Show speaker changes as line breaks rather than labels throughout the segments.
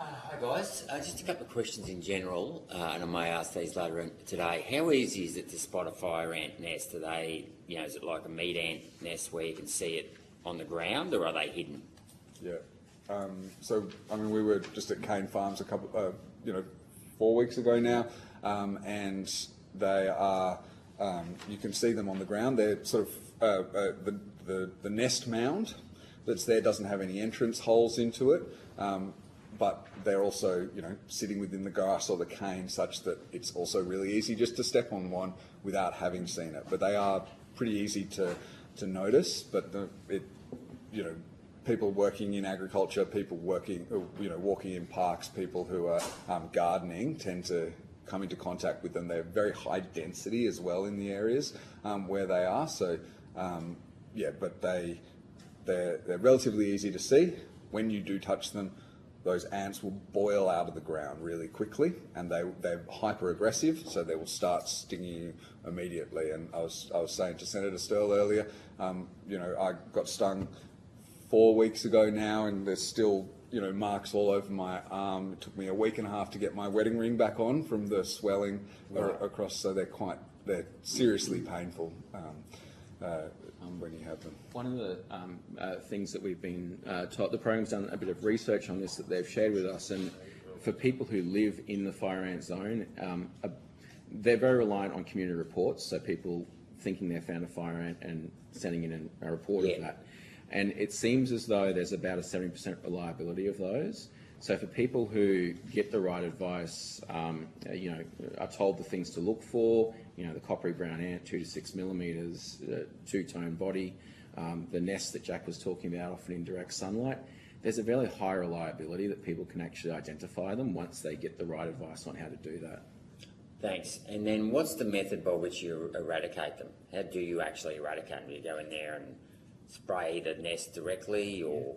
Hi guys, just a couple of questions in general, and I may ask these later on today. How easy is it to spot a fire ant nest? Are they, is it like a meat ant nest where you can see it on the ground, or are they hidden?
Yeah. We were just at Cane Farms 4 weeks ago now, and they are, you can see them on the ground. They're sort of, the nest mound that's there doesn't have any entrance holes into it, but they're also, sitting within the grass or the cane such that it's also really easy just to step on one without having seen it. But they are pretty easy to notice, but people working in agriculture, people working, walking in parks, people who are gardening tend to come into contact with them. They're very high density as well in the areas where they are. So, but they're relatively easy to see. When you do touch them, those ants will boil out of the ground really quickly, and they're hyper aggressive, so they will start stinging you immediately. And I was saying to Senator Sterle earlier, I got stung 4 weeks ago now, and there's still marks all over my arm. It took me a week and a half to get my wedding ring back on from the swelling across. So they're seriously painful when you have them.
One of the things that we've been taught, the program's done a bit of research on this that they've shared with us, and for people who live in the fire ant zone, they're very reliant on community reports, so people thinking they've found a fire ant and sending in a report of that. And it seems as though there's about a 70% reliability of those. So for people who get the right advice, are told the things to look for, the coppery brown ant, 2 to 6 millimetres, two-tone body, the nest that Jack was talking about, often in direct sunlight, there's a very high reliability that people can actually identify them once they get the right advice on how to do that.
Thanks. And then what's the method by which you eradicate them? How do you actually eradicate them? Do you go in there and spray the nest directly, or...?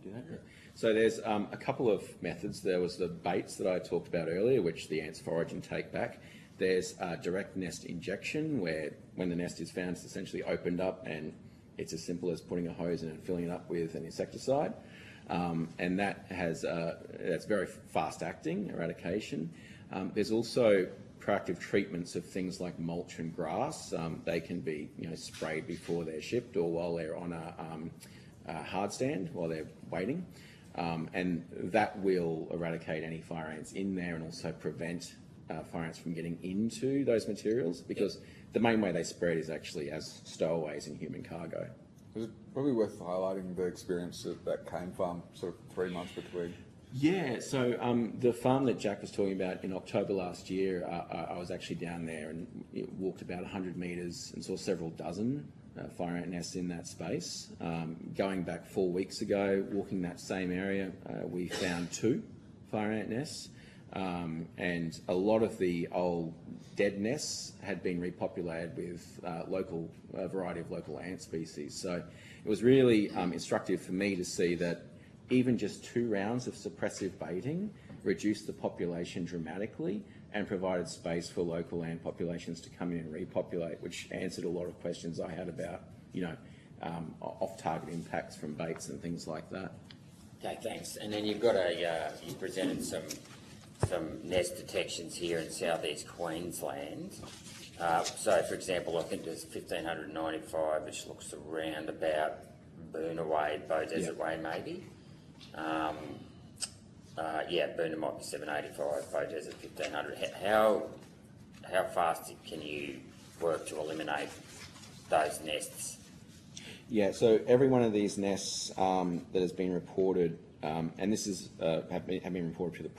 Do that. So there's a couple of methods. There was the baits that I talked about earlier, which the ants forage and take back. There's direct nest injection, where when the nest is found, it's essentially opened up, and it's as simple as putting a hose in and filling it up with an insecticide. And that has that's very fast acting eradication. There's also proactive treatments of things like mulch and grass. They can be sprayed before they're shipped or while they're on a hard stand while they're waiting, and that will eradicate any fire ants in there and also prevent fire ants from getting into those materials, because the main way they spread is actually as stowaways in human cargo.
Is it probably worth highlighting the experience at that cane farm, sort of 3 months between?
Yeah, so the farm that Jack was talking about in October last year, I was actually down there and walked about 100 metres and saw several dozen fire ant nests in that space. Going back 4 weeks ago, walking that same area, we found 2 fire ant nests, and a lot of the old dead nests had been repopulated with a variety of local ant species. So it was really instructive for me to see that even just 2 rounds of suppressive baiting reduced the population dramatically and provided space for local ant populations to come in and repopulate, which answered a lot of questions I had about, off-target impacts from baits and things like that.
Okay, thanks. And then you've got you presented some nest detections here in South East Queensland. So, for example, I think there's 1,595, which looks around about Boonah Way, Bow Desert Way, maybe. Boonah might be 785, Bow Desert 1,500. How fast can you work to eliminate those nests?
Yeah, so every one of these nests that has been reported, and this is have been reported to the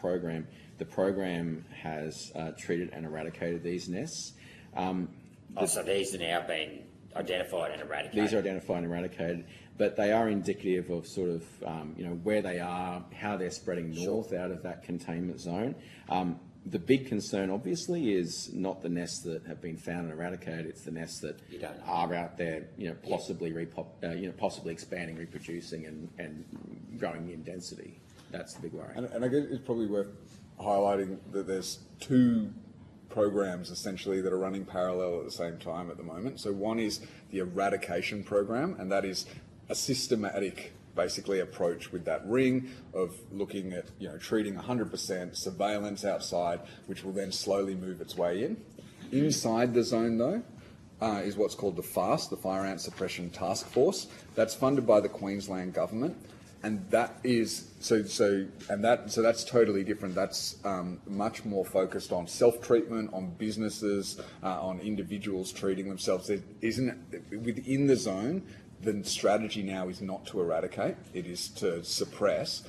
program has treated and eradicated these nests.
So these are now being identified and eradicated?
These are identified and eradicated, but they are indicative of sort of, where they are, how they're spreading north out of that containment zone. The big concern, obviously, is not the nests that have been found and eradicated. It's the nests that are out there, possibly possibly expanding, reproducing, and growing in density. That's the big worry.
And I guess it's probably worth highlighting that there's 2 programs essentially that are running parallel at the same time at the moment. So one is the eradication program, and that is a systematic basically approach with that ring of looking at, treating 100% surveillance outside, which will then slowly move its way in. Inside the zone, though, is what's called the FAST, the Fire Ant Suppression Task Force. That's funded by the Queensland government, and that is so that's totally different. That's much more focused on self-treatment, on businesses, on individuals treating themselves. There isn't within the zone. The strategy now is not to eradicate; it is to suppress.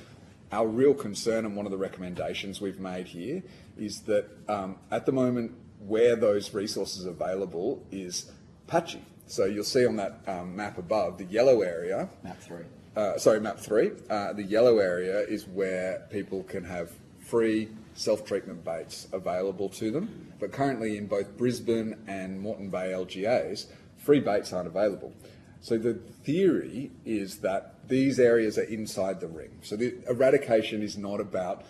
Our real concern, and one of the recommendations we've made here, is that at the moment, where those resources are available is patchy. So you'll see on that map above, the yellow area.
Map 3.
Map 3. The yellow area is where people can have free self-treatment baits available to them. But currently in both Brisbane and Moreton Bay LGAs, free baits aren't available. So the theory is that these areas are inside the ring. So the eradication is not about,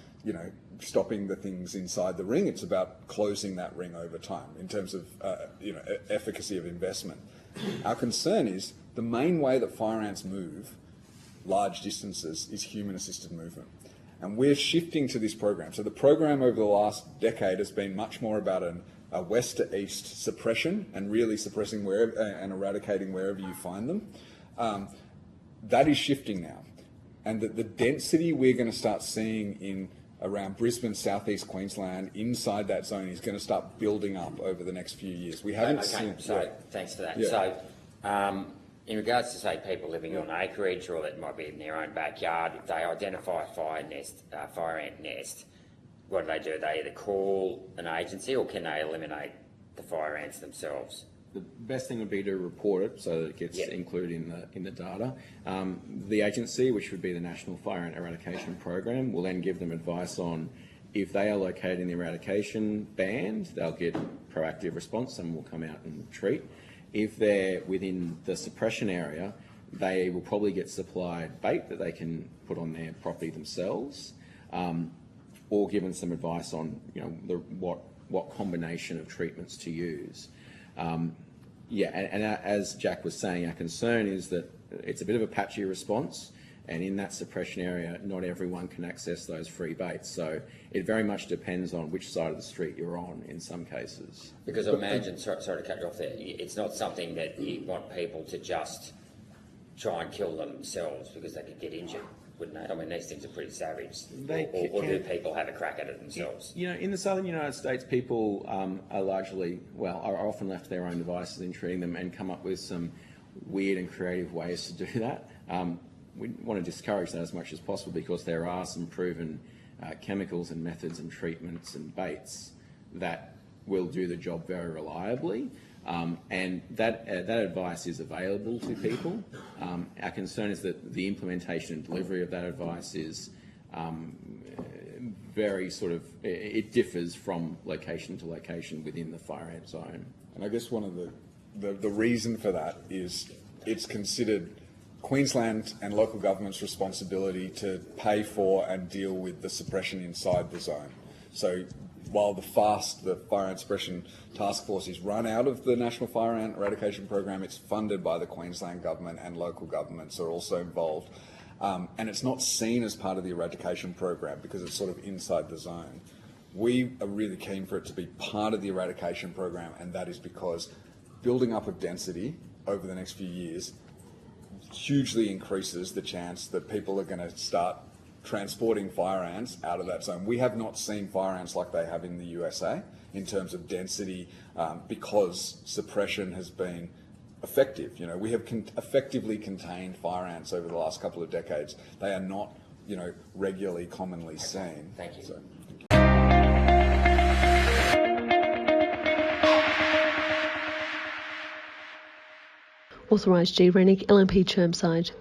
stopping the things inside the ring. It's about closing that ring over time in terms of, efficacy of investment. Our concern is the main way that fire ants move large distances is human-assisted movement. And we're shifting to this program. So the program over the last decade has been much more about a west to east suppression and really suppressing wherever and eradicating wherever you find them. That is shifting now. And the density we're going to start seeing in around Brisbane, South East Queensland, inside that zone is going to start building up over the next few years. We haven't seen...
So thanks for that.
Yeah.
So in regards to, say, people living on acreage or that might be in their own backyard, if they identify a fire ant nest, what do? They either call an agency or can they eliminate the fire ants themselves?
The best thing would be to report it so that it gets included in the data. The agency, which would be the National Fire Ant Eradication Program, will then give them advice on if they are located in the eradication band, they'll get proactive response, someone will come out and treat. If they're within the suppression area, they will probably get supplied bait that they can put on their property themselves, or given some advice on what combination of treatments to use. And as Jack was saying, our concern is that it's a bit of a patchy response, and in that suppression area, not everyone can access those free baits. So it very much depends on which side of the street you're on in some cases.
Because I imagine, sorry to cut you off there, it's not something that you want people to just try and kill themselves because they could get injured, wouldn't they? I mean, these things are pretty savage. Or do people have a crack at it themselves?
In the southern United States, people are often left to their own devices in treating them and come up with some weird and creative ways to do that. We want to discourage that as much as possible because there are some proven chemicals and methods and treatments and baits that will do the job very reliably. And that advice is available to people. Our concern is that the implementation and delivery of that advice is very it differs from location to location within the fire ant zone.
And I guess one of the reason for that is it's considered Queensland and local government's responsibility to pay for and deal with the suppression inside the zone. So while the FAST, the Fire Ant Suppression Task Force, is run out of the National Fire Ant Eradication Program, it's funded by the Queensland government, and local governments are also involved. And it's not seen as part of the eradication program because it's sort of inside the zone. We are really keen for it to be part of the eradication program, and that is because building up of density over the next few years hugely increases the chance that people are going to start transporting fire ants out of that zone. We have not seen fire ants like they have in the USA in terms of density because suppression has been effective. We have effectively contained fire ants over the last couple of decades. They are not, regularly, commonly seen.
Thank you.
So.
Authorised G. Rennick, LNP Chermside.